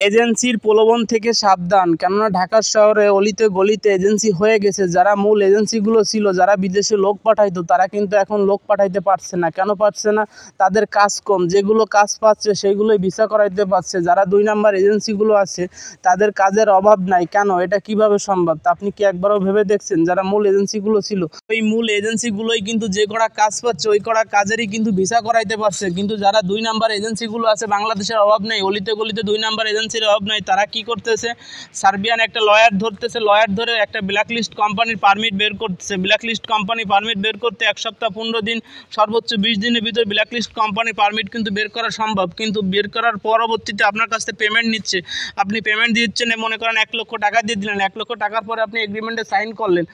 এজেন্সির প্রলোভন থেকে সাবধান, কেননা ঢাকা শহরে অলিতে গলিতে এজেন্সি হয়ে গেছে। যারা মূল এজেন্সিগুলো ছিল, যারা বিদেশে লোক পাঠাইতো, তারা কিন্তু এখন লোক পাঠাইতে পারছে না। কেন পারছে না? তাদের কাজ কম, যেগুলো কাজ পাচ্ছে সেগুলোই ভিসা করাইতে পারছে। যারা 2 নাম্বার এজেন্সিগুলো আছে তাদের কাজের অভাব নাই। কেন? এটা কিভাবে সম্ভব? তা আপনি কি একবারও ভেবে দেখছেন? যারা মূল এজেন্সিগুলো ছিল, ওই মূল এজেন্সিগুলোই কিন্তু যে কড়া কাজ পাচ্ছে ওই কড়া কাজেরই কিন্তু ভিসা করাইতে পারছে। কিন্তু যারা 2 নাম্বার এজেন্সিগুলো আছে, বাংলাদেশের অভাব নেই, অলিতে গলিতে 2 নাম্বার এজেন্সির অভাব নাই, তারা কি করতেছে? সার্বিয়ান একটা লয়ার ধরতেছে, লয়ার ধরে একটা ব্ল্যাক লিস্ট কোম্পানির পারমিট বের করতেছে। ব্ল্যাক লিস্ট কোম্পানি পারমিট বের করতে 1 সপ্তাহ 15 দিন, সর্বোচ্চ 20 দিনের ভিতর ব্ল্যাক লিস্ট কোম্পানি পারমিট কিন্তু বের করা সম্ভব। কিন্তু বের করার পরবর্তীতে আপনার কাছ থেকে পেমেন্ট নিচ্ছে। আপনি পেমেন্ট দিচ্ছেন, মনে করেন 1 লক্ষ টাকা দিয়ে দিলেন। 1 লক্ষ টাকার পরে আপনি এগ্রিমেন্টে সাইন করলেন।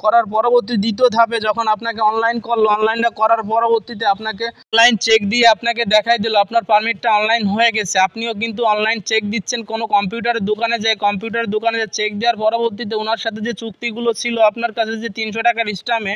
করার পরবর্তী দ্বিতীয় ধাপে যখন আপনাকে অনলাইন করলো, অনলাইনটা করার পরবর্তীতে আপনাকে অনলাইন চেক দিয়ে আপনাকে দেখাই দিল আপনার পারমিটটা অনলাইন হয়ে গেছে। আপনিও কিন্তু অনলাইন চেক দিচ্ছেন কোনো কম্পিউটারের দোকানে যায়। কম্পিউটারের দোকানে চেক দেওয়ার পরবর্তীতে ওনার সাথে যে চুক্তিগুলো ছিল আপনার কাছে, যে 300 টাকার স্ট্যাম্পে,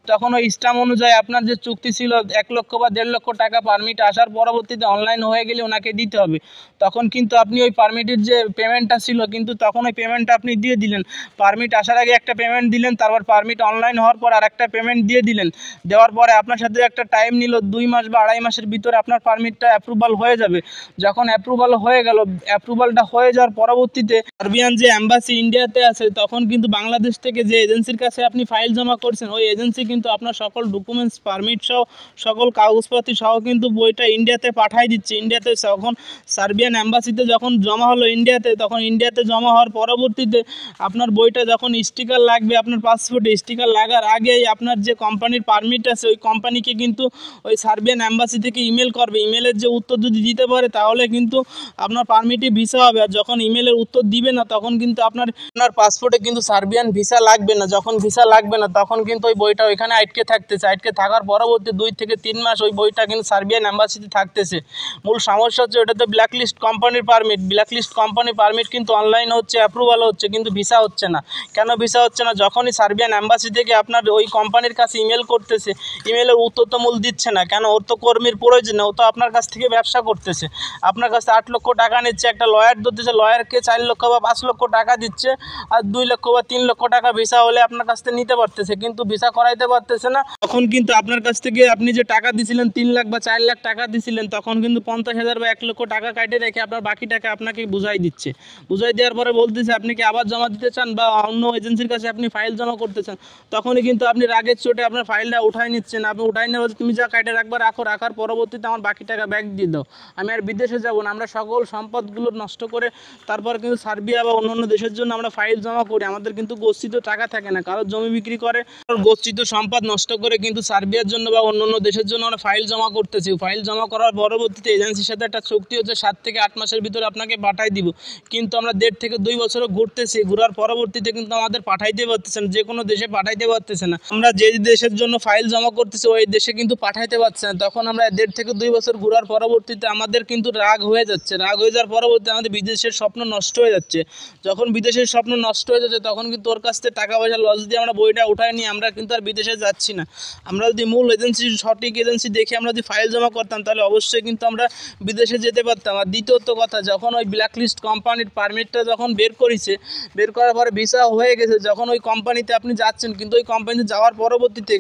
তখন ওই স্ট্যাম্প অনুযায়ী আপনার যে চুক্তি ছিল 1 লক্ষ বা 1.5 লক্ষ টাকা পারমিট আসার পরবর্তীতে অনলাইন হয়ে গেলে ওনাকে দিতে হবে। তখন কিন্তু আপনি ওই পারমিটের যে পেমেন্টটা ছিল, কিন্তু তখন ওই পেমেন্টটা আপনি দিয়ে দিলেন। পারমিট আসার আগে একটা পেমেন্ট দিলেন, তারপর পারমিট অনলাইন হওয়ার পর আরেকটা পেমেন্ট দিয়ে দিলেন। দেওয়ার পরে আপনার সাথে একটা টাইম নিল 2 মাস বা 2.5 মাসের ভিতরে আপনার পারমিটটা অ্যাপ্রুভাল হয়ে যাবে। যখন অ্যাপ্রুভাল হয়ে গেল, অ্যাপ্রুভালটা হয়ে যাওয়ার পরবর্তীতে সার্বিয়ান যে এম্বাসি ইন্ডিয়াতে আছে, তখন কিন্তু বাংলাদেশ থেকে যে এজেন্সির কাছে আপনি ফাইল জমা করছেন, ওই এজেন্সি কিন্তু আপনার সকল ডকুমেন্টস, পারমিট সহ সকল কাগজপত্র সহ কিন্তু বইটা ইন্ডিয়াতে পাঠাই দিচ্ছে। ইন্ডিয়াতে যখন সার্বিয়ান এম্বাসিতে যখন জমা হলো ইন্ডিয়াতে, তখন ইন্ডিয়াতে জমা হওয়ার পরবর্তীতে আপনার বইটা যখন স্টিকার লাগবে, আপনার পাসপোর্টে স্টিকার লাগার আগেই আপনার যে কোম্পানির পারমিট আছে ওই কোম্পানিকে কিন্তু ওই সার্বিয়ান এম্বাসি থেকে ইমেল করবে। ইমেলের যে উত্তর যদি দিতে পারে তাহলে কিন্তু আপনার পারমিটে ভিসা হবে। আর যখন ইমেলের উত্তর দিবে না, তখন কিন্তু আপনার পাসপোর্টে কিন্তু সার্বিয়ান ভিসা লাগবে না। যখন ভিসা লাগবে না, তখন কিন্তু ওই বইটা ওইখানে আটকে থাকতেছে। আটকে থাকার পরবর্তী 2 থেকে 3 মাস ওই বইটা কিন্তু সার্বিয়ান এম্বাসিতে থাকতেছে। মূল সমস্যা হচ্ছে ওটাতে ব্ল্যাক লিস্ট কোম্পানির পারমিট। ব্ল্যাক লিস্ট কোম্পানির পারমিট কিন্তু অনলাইন হচ্ছে, অ্যাপ্রুভাল হচ্ছে, কিন্তু ভিসা হচ্ছে না। কেন ভিসা হচ্ছে না? যখনই সার্বিয়ান এম্বাসি থেকে আপনার ওই কোম্পানির কাছে ইমেল করতেছে, ইমেলের উত্তর তো মূল দিচ্ছে না। কেন? ওর তো কর্মীর প্রয়োজন, ও তো আপনার কাছ থেকে ব্যবসা করতেছে। আপনার কাছে 8 লক্ষ টাকা নিচ্ছে, একটা লয়ার ধরতেছে, লয়ারকে 4 লক্ষ বা 5 লক্ষ টাকা দিচ্ছে, আর 2 লক্ষ বা 3 লক্ষ টাকা ভিসা হলে আপনার কাছ থেকে নিতে পারতেছে, কিন্তু ভিসা করাইতে পারতেছে না। তখন কিন্তু আপনার কাছ থেকে আপনি যে টাকা দিছিলেন 3 লাখ বা 4 লাখ টাকা দিছিলেন, তখন কিন্তু 50,000 বা 1 লক্ষ টাকা কাটে রেখে আপনার বাকি টাকা আপনাকে বুঝাই দিচ্ছে। বুঝাই দেওয়ার পরে বলতেছে আপনি কি আবার জমা দিতে চান বা অন্য এজেন্সির কাছে আপনি ফাইল জমা করতে চান। তখনই কিন্তু আপনি রাগের চোটে আপনার ফাইলটা উঠাই নিচ্ছেন। আপনি উঠাই নেওয়া, তুমি যা কাটে রাখবা রাখো, রাখার পরবর্তীতে আমার বাকি টাকা ব্যাক দিয়ে দাও, আমি আর বিদেশে যাব না। আমরা সকল সম্পদগুলো নষ্ট করে তারপর কিন্তু সার্বিয়া বা অন্য দেশের জন্য আমরা ফাইল জমা করি। আমাদের কিন্তু গচ্ছিত টাকা থাকে না, কারোর জমি বিক্রি করে গচ্ছিত সম্পদ নষ্ট করে কিন্তু সার্বিয়ার জন্য বা অন্য দেশের জন্য আমরা ফাইল জমা করতেছি। ফাইল জমা করার পরবর্তীতে এজেন্সির সাথে একটা চুক্তি হচ্ছে 7 থেকে 8 মাসের ভিতরে আপনাকে পাঠাই দিব। কিন্তু আমরা 1.5 থেকে 2 বছরও ঘুরতেছি, ঘোরার পরবর্তীতে কিন্তু আমাদের পাঠাইতে পারতেছে না, যে কোনো দেশে পাঠাইতে পারতেছে না। আমরা যে দেশের জন্য ফাইল জমা করতেছি ওই দেশে কিন্তু পাঠাইতে পারছে না। তখন আমরা 1.5 থেকে 2 বছর ঘোরার পরবর্তীতে আমাদের কিন্তু রাগ হয়ে যাচ্ছে। রাগ হয়ে যাওয়ার পরবর্তীতে আমাদের বিদেশের স্বপ্ন নষ্ট হয়ে যাচ্ছে। যখন বিদেশের স্বপ্ন নষ্ট হয়ে যাচ্ছে, তখন কিন্তু ওর কাছ থেকে টাকা পয়সা লস দিয়ে আমরা বইটা উঠাই নিয়ে আমরা কিন্তু আর বিদেশে যাচ্ছি না। আমরা যদি মূল এজেন্সি, সঠিক এজেন্সি দেখে আমরা যদি ফাইল জমা করতাম, তাহলে অবশ্যই কিন্তু আমরা বিদেশে যেতে পারতাম। আর দ্বিতীয়ত কথা, যখন ওই ব্ল্যাক লিস্ট কোম্পানির পারমিটটা যখন বের করেছে, বের করার পরে ভিসা হয়ে গেছে, যখন ওই কোম্পানিতে আপনি যাচ্ছেন, কিন্তু ওই কোম্পানিতে যাওয়ার পরবর্তীতে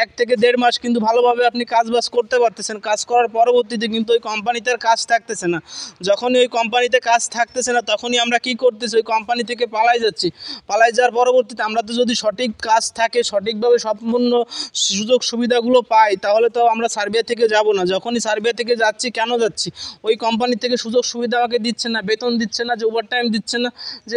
1 থেকে 1.5 মাস কিন্তু ভালোভাবে আপনি কাজবাজ করতে পারতেছেন। কাজ করার পরবর্তীতে কিন্তু ওই কোম্পানিতে আর কাজ থাকতেছে না। যখনই ওই কোম্পানিতে কাজ থাকতেছে না, তখনই আমরা কি করতেছি? ওই কোম্পানি থেকে পালাই যাচ্ছি। পালাই যাওয়ার পরবর্তীতে আমরা তো যদি সঠিক কাজ থাকে, সঠিকভাবে সম্পূর্ণ সুযোগ সুবিধাগুলো পাই, তাহলে তো আমরা সার্বিয়া থেকে যাব না। যখনই সার্বিয়া থেকে যাচ্ছি, কেন যাচ্ছি? ওই কোম্পানি থেকে সুযোগ সুবিধা আমাকে দিচ্ছে না, বেতন দিচ্ছে না, যে ওভারটাইম দিচ্ছে না, যে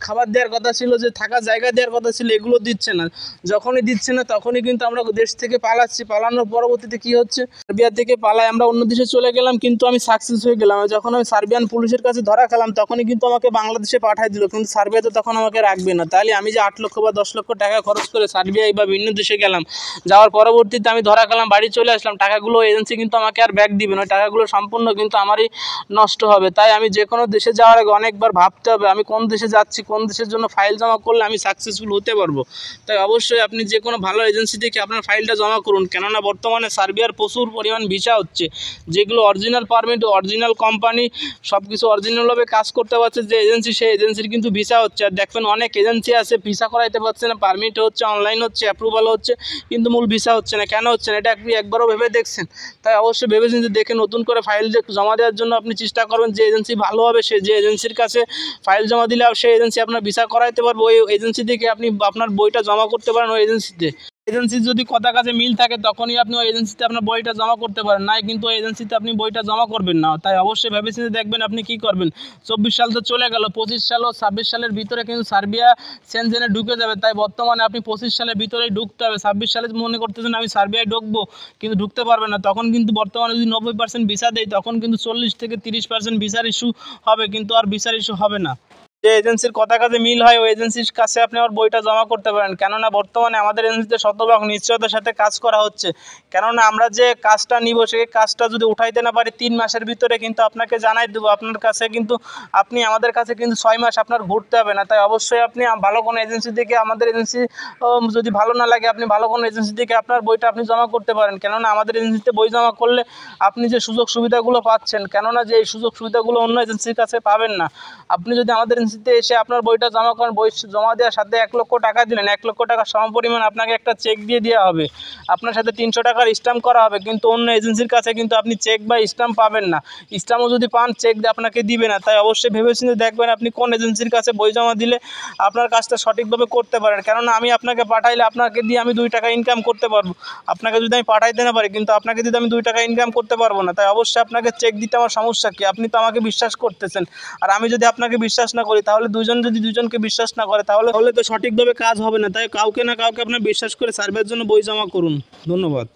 খাবার দেওয়ার কথা ছিল, যে থাকার জায়গা দেওয়ার কথা ছিল, এগুলো দিচ্ছে না। যখনই দিচ্ছে না, তখনই কিন্তু আমরা দেশ থেকে পালাচ্ছি। পালানোর পরবর্তীতে কি হচ্ছে? সার্বিয়া থেকে পালাই আমরা অন্য দেশে চলে গেলাম, কিন্তু আমি সাকসেস হয়ে গেলাম। যখন আমি সার্বিয়ান পুলিশের কাছে ধরা খেলাম, তখনই কিন্তু আমাকে বাংলাদেশে পাঠিয়ে দিল, কিন্তু সার্বিয়াতে তখন আমাকে রাখবে না। তাহলে আমি যে 8 লক্ষ বা 10 লক্ষ টাকা খরচ করে সার্বিয়ায় বা ভিন্ন দেশে গেলাম, যাওয়ার পরবর্তীতে আমি ধরা খেলাম, বাড়ি চলে আসলাম, টাকাগুলো এজেন্সি কিন্তু আমাকে আর ব্যাক দিবে না। ওই টাকাগুলো সম্পূর্ণ কিন্তু আমারই নষ্ট হবে। তাই আমি যে কোনো দেশে যাওয়ার আগে অনেকবার ভাবতে হবে আমি কোন দেশে যাচ্ছি, কোন দেশের জন্য ফাইল জমা করলে আমি সাকসেসফুল হতে পারবো। পারবো। তাই অবশ্যই আপনি যে কোনো ভালো এজেন্সি থেকে আপনার ফাইলটা জমা করুন, কেননা বর্তমানে সার্বিয়ার প্রচুর পরিমাণ ভিসা হচ্ছে, যেগুলো অরিজিনাল পারমিট, অরিজিনাল কোম্পানি, সব কিছু অরিজিনালভাবে কাজ করতে পারছে যে এজেন্সি, সেই এজেন্সির কিন্তু ভিসা হচ্ছে। আর দেখবেন অনেক এজেন্সি আছে ভিসা করাইতে পারছে না, পারমিট হচ্ছে, অনলাইন হচ্ছে, অ্যাপ্রুভাল হচ্ছে, কিন্তু মূল ভিসা হচ্ছে না। কেন হচ্ছে না এটা আপনি একবারও ভেবে দেখছেন? তাই অবশ্যই ভেবে চিন্তে দেখে নতুন করে ফাইল জমা দেওয়ার জন্য আপনি চেষ্টা করবেন যে এজেন্সি ভালো হবে, সে যে এজেন্সির কাছে ফাইল জমা দিলে সেই এজেন্সি আপনার ভিসা করাইতে পারবে, ওই এজেন্সি থেকে আপনি আপনার বইটা জমা করতে পারেন ওই এজেন্সিতে। এজেন্সির যদি কথা কাজে মিল থাকে তখনই আপনি ওই এজেন্সিতে আপনার বইটা জমা করতে পারেন, নাই কিন্তু ওই এজেন্সিতে আপনি বইটা জমা করবেন না। তাই অবশ্যই ভেবেচিন্তে দেখবেন আপনি কী করবেন। 24 সাল তো চলে গেল, 25 সাল ও 26 সালের ভিতরে কিন্তু সার্বিয়া সেনজেনে ঢুকে যাবে। তাই বর্তমানে আপনি 25 সালের ভিতরেই ঢুকতে হবে। 26 সালে মনে করতেছেন আমি সার্বিয়ায় ঢুকবো, কিন্তু ঢুকতে পারবে না। তখন কিন্তু বর্তমানে যদি 90% ভিসা দেয় তখন কিন্তু 40 থেকে 30% ভিসার ইস্যু হবে, কিন্তু আর ভিসার ইস্যু হবে না। যে এজেন্সির কথা কাজে মিল হয় ওই এজেন্সির কাছে আপনি আমার বইটা জমা করতে পারেন, কেননা বর্তমানে আমাদের এজেন্সিতে শতভাগ নিশ্চয়তার সাথে কাজ করা হচ্ছে। কেননা আমরা যে কাজটা নিব সেই কাজটা যদি উঠাইতে না পারি 3 মাসের ভিতরে কিন্তু আপনাকে জানাই দেবো আপনার কাছে, কিন্তু আপনি আমাদের কাছে কিন্তু 6 মাস আপনার ঘুরতে হবে না। তাই অবশ্যই আপনি ভালো কোনো এজেন্সি থেকে, আমাদের এজেন্সি যদি ভালো না লাগে আপনি ভালো কোনো এজেন্সি থেকে আপনার বইটা আপনি জমা করতে পারেন, কেননা আমাদের এজেন্সিতে বই জমা করলে আপনি যে সুযোগ সুবিধাগুলো পাচ্ছেন, কেননা যে এই সুযোগ সুবিধাগুলো অন্য এজেন্সির কাছে পাবেন না। আপনি যদি আমাদের এজেন্সিতে এসে আপনার বইটা জমা করেন, বই জমা দেওয়ার সাথে 1 লক্ষ টাকা দিলেন, 1 লক্ষ টাকা সমপরিমাণ আপনাকে একটা চেক দিয়ে দেওয়া হবে, আপনার সাথে 300 টাকার স্ট্যাম্প করা হবে। কিন্তু অন্য এজেন্সির কাছে কিন্তু আপনি চেক বা স্ট্যাম্প পাবেন না, স্ট্যাম্পও যদি পান চেক আপনাকে দিবে না। তাই অবশ্যই ভেবেচিন্তে দেখবেন আপনি কোন এজেন্সির কাছে বই জমা দিলে আপনার কাজটা সঠিকভাবে করতে পারেন, কেননা আমি আপনাকে পাঠাইলে আপনাকে দিয়ে আমি 2 টাকা ইনকাম করতে পারবো, আপনাকে যদি আমি পাঠাইতে না পারি, কিন্তু আপনাকে দিতে আমি 2 টাকা ইনকাম করতে পারবো না। তাই অবশ্যই আপনাকে চেক দিতে আমার সমস্যা কী? আপনি তো আমাকে বিশ্বাস করতেছেন, আর আমি যদি আপনাকে বিশ্বাস না করি তাহলে যদি দুজনকে বিশ্বাস না করে তাহলে তো সঠিকভাবে কাজ হবে না। তাই কাউকে না কাউকে আপনার বিশ্বাস করে সার্ভের জন্য বই জমা করুন। ধন্যবাদ।